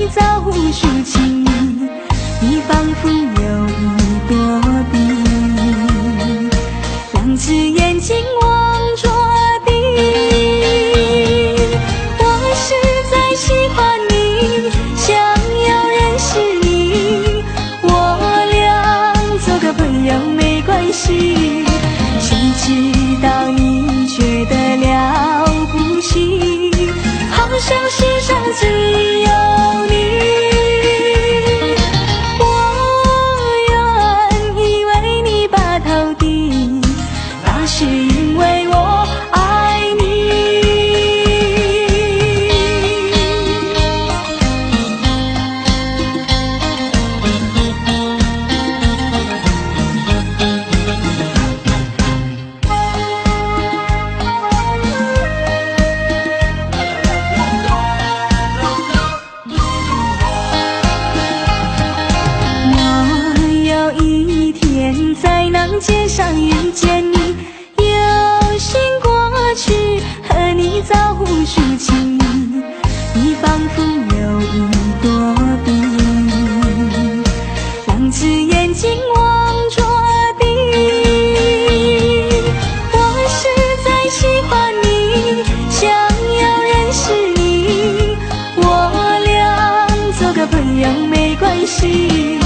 你早抒情意，你仿佛有一朵碧，两只眼睛望着地。我实在喜欢你，想要认识你，我俩做个朋友没关系。谁知道你觉得了不起，好像世上只有你。我愿意为你把头低，那是因为我爱你。在那街上遇见你，有心过去和你早抒情意，你仿佛有一朵碧，两只眼睛望着地。我实在喜欢你，想要认识你，我俩做个朋友没关系。